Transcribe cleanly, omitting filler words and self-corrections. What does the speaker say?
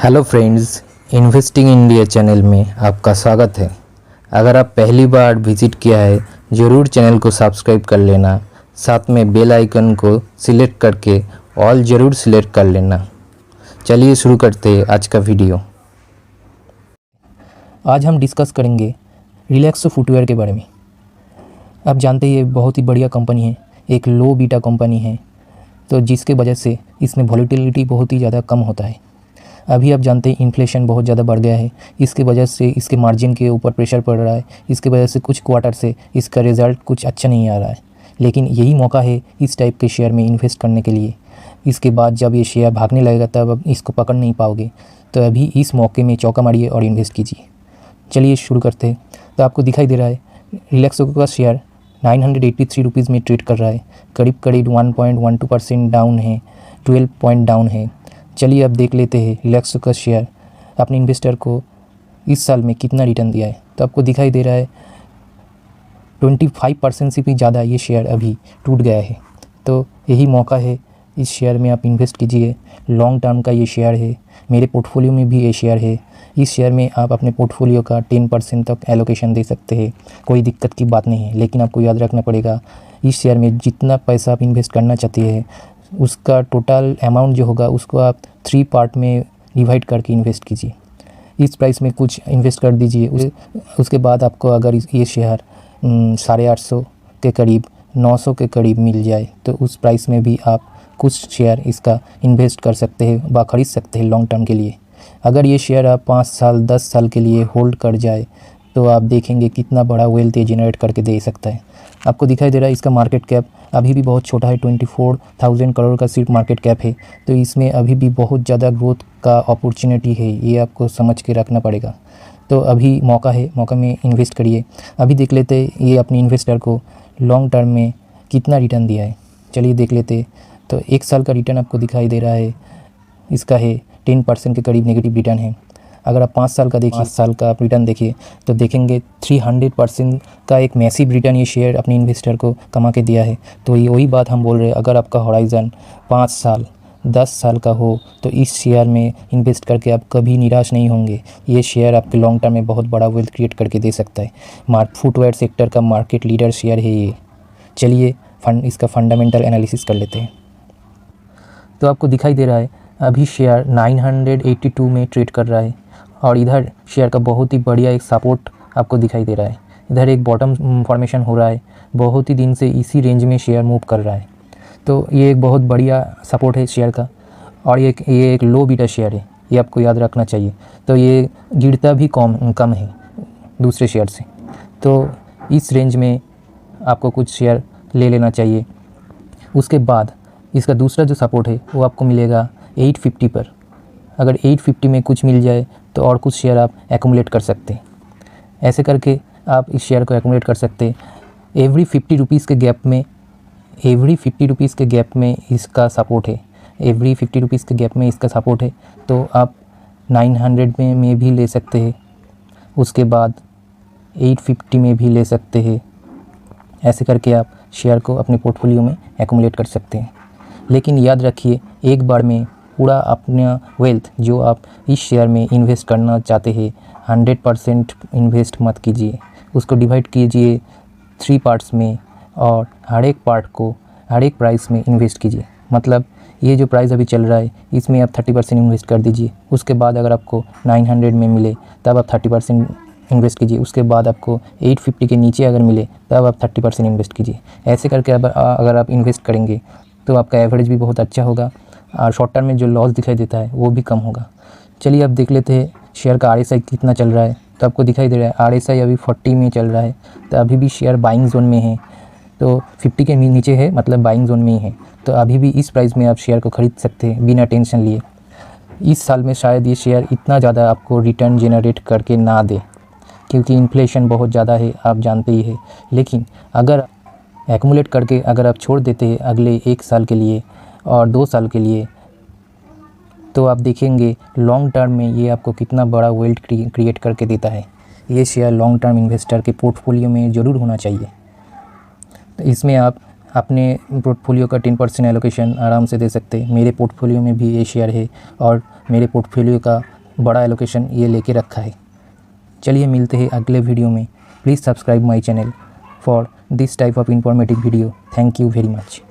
Hello friends, investing India channel में आपका स्वागत है। अगर आप पहली बार विजिट किया है ज़रूर चैनल को सब्सक्राइब कर लेना, साथ में बेल आइकन को सिलेक्ट करके ऑल ज़रूर सिलेक्ट कर लेना। चलिए शुरू करते हैं आज का वीडियो। आज हम डिस्कस करेंगे रिलैक्सो फुटवेयर के बारे में। आप जानते हैं ये बहुत ही बढ़िया कंपनी है, एक लो बीटा कंपनी है, तो जिसके वजह से इसमें वॉलेटिलिटी बहुत ही ज़्यादा कम होता है। अभी आप जानते हैं इन्फ्लेशन बहुत ज़्यादा बढ़ गया है, इसके वजह से इसके मार्जिन के ऊपर प्रेशर पड़ रहा है। इसके वजह से कुछ क्वार्टर से इसका रिज़ल्ट कुछ अच्छा नहीं आ रहा है, लेकिन यही मौका है इस टाइप के शेयर में इन्वेस्ट करने के लिए। इसके बाद जब ये शेयर भागने लगेगा तब अब इसको पकड़ नहीं पाओगे, तो अभी इस मौके में चौका मारिए और इन्वेस्ट कीजिए। चलिए शुरू करते हैं। तो आपको दिखाई दे रहा है रिलैक्सो का शेयर 983 रुपीज़ में ट्रेड कर रहा है, करीब 1.12% डाउन है, 12 पॉइंट डाउन है। चलिए अब देख लेते हैं रिलैक्सो का शेयर अपने इन्वेस्टर को इस साल में कितना रिटर्न दिया है। तो आपको दिखाई दे रहा है 25% से भी ज़्यादा ये शेयर अभी टूट गया है। तो यही मौका है, इस शेयर में आप इन्वेस्ट कीजिए। लॉन्ग टर्म का ये शेयर है, मेरे पोर्टफोलियो में भी ये शेयर है। इस शेयर में आप अपने पोर्टफोलियो का 10% तक एलोकेशन दे सकते हैं, कोई दिक्कत की बात नहीं है। लेकिन आपको याद रखना पड़ेगा, इस शेयर में जितना पैसा आप इन्वेस्ट करना चाहते हैं उसका टोटल अमाउंट जो होगा उसको आप 3 पार्ट में डिवाइड करके इन्वेस्ट कीजिए। इस प्राइस में कुछ इन्वेस्ट कर दीजिए, उसके बाद आपको अगर ये शेयर 850 के करीब 900 के करीब मिल जाए तो उस प्राइस में भी आप कुछ शेयर इसका इन्वेस्ट कर सकते हैं व ख़रीद सकते हैं लॉन्ग टर्म के लिए। अगर ये शेयर आप 5 साल 10 साल के लिए होल्ड कर जाए तो आप देखेंगे कितना बड़ा वेल्थ ये जनरेट करके दे सकता है। आपको दिखाई दे रहा है इसका मार्केट कैप अभी भी बहुत छोटा है, 24,000 करोड़ का सिर्फ मार्केट कैप है। तो इसमें अभी भी बहुत ज़्यादा ग्रोथ का अपॉर्चुनिटी है, ये आपको समझ के रखना पड़ेगा। तो अभी मौका है, मौका में इन्वेस्ट करिए। अभी देख लेते ये अपने इन्वेस्टर को लॉन्ग टर्म में कितना रिटर्न दिया है। चलिए देख लेते। तो 1 साल का रिटर्न आपको दिखाई दे रहा है, इसका है 10% के करीब नेगेटिव रिटर्न है। अगर आप 5 साल का देखिए, 5 साल का आप रिटर्न देखिए तो देखेंगे 300% का एक मैसिव रिटर्न ये शेयर अपने इन्वेस्टर को कमा के दिया है। तो ये वही बात हम बोल रहे हैं, अगर आपका हॉराइज़न 5 साल 10 साल का हो तो इस शेयर में इन्वेस्ट करके आप कभी निराश नहीं होंगे। ये शेयर आपके लॉन्ग टर्म में बहुत बड़ा वेल्थ क्रिएट करके दे सकता है। फुटवेयर सेक्टर का मार्केट लीडर शेयर है ये। चलिए इसका फंडामेंटल एनालिसिस कर लेते हैं। तो आपको दिखाई दे रहा है अभी शेयर 982 में ट्रेड कर रहा है और इधर शेयर का बहुत ही बढ़िया एक सपोर्ट आपको दिखाई दे रहा है। इधर एक बॉटम फॉर्मेशन हो रहा है, बहुत ही दिन से इसी रेंज में शेयर मूव कर रहा है। तो ये एक बहुत बढ़िया सपोर्ट है शेयर का, और ये एक लो बीटा शेयर है, ये आपको याद रखना चाहिए। तो ये गिरता भी कम है दूसरे शेयर से। तो इस रेंज में आपको कुछ शेयर ले लेना चाहिए। उसके बाद इसका दूसरा जो सपोर्ट है वो आपको मिलेगा 850 पर। अगर 850 में कुछ मिल जाए तो और कुछ शेयर आप एक्यूमुलेट कर सकते हैं। ऐसे करके आप इस शेयर को एक्यूमुलेट कर सकते हैं। एवरी 50 रुपीज़ के गैप में इसका सपोर्ट है, एवरी 50 रुपीज़ के गैप में इसका सपोर्ट है। तो आप 900 में भी ले सकते हैं, उसके बाद 850 में भी ले सकते हैं। ऐसे करके आप शेयर को अपने पोर्टफोलियो में एक्यूमुलेट कर सकते हैं। लेकिन याद रखिए, एक बार में पूरा अपना वेल्थ जो आप इस शेयर में इन्वेस्ट करना चाहते हैं 100% इन्वेस्ट मत कीजिए, उसको डिवाइड कीजिए 3 पार्ट्स में और हर एक पार्ट को हर एक प्राइस में इन्वेस्ट कीजिए। मतलब ये जो प्राइस अभी चल रहा है इसमें आप 30% इन्वेस्ट कर दीजिए। उसके बाद अगर आपको 900 में मिले तब आप 30% इन्वेस्ट कीजिए। उसके बाद आपको 850 के नीचे अगर मिले तब आप 30% इन्वेस्ट कीजिए। ऐसे करके अगर आप इन्वेस्ट करेंगे तो आपका एवरेज भी बहुत अच्छा होगा और शॉर्ट टर्म में जो लॉस दिखाई देता है वो भी कम होगा। चलिए अब देख लेते हैं शेयर का RSI कितना चल रहा है। तो आपको दिखाई दे रहा है RSI अभी 40 में चल रहा है, तो अभी भी शेयर बाइंग जोन में है। तो 50 के नीचे है, मतलब बाइंग जोन में ही है। तो अभी भी इस प्राइस में आप शेयर को ख़रीद सकते हैं बिना टेंशन लिए। इस साल में शायद ये शेयर इतना ज़्यादा आपको रिटर्न जनरेट करके ना दे, क्योंकि इन्फ्लेशन बहुत ज़्यादा है, आप जानते ही है। लेकिन अगर एक्यूमुलेट करके अगर आप छोड़ देते हैं अगले 1 साल के लिए और 2 साल के लिए, तो आप देखेंगे लॉन्ग टर्म में ये आपको कितना बड़ा वेल्थ क्रिएट करके देता है। ये शेयर लॉन्ग टर्म इन्वेस्टर के पोर्टफोलियो में ज़रूर होना चाहिए। तो इसमें आप अपने पोर्टफोलियो का 10% एलोकेशन आराम से दे सकते हैं। मेरे पोर्टफोलियो में भी ये शेयर है और मेरे पोर्टफोलियो का बड़ा एलोकेशन ये लेके रखा है। चलिए मिलते हैं अगले वीडियो में। Please subscribe my channel for this type of informative video. Thank you very much.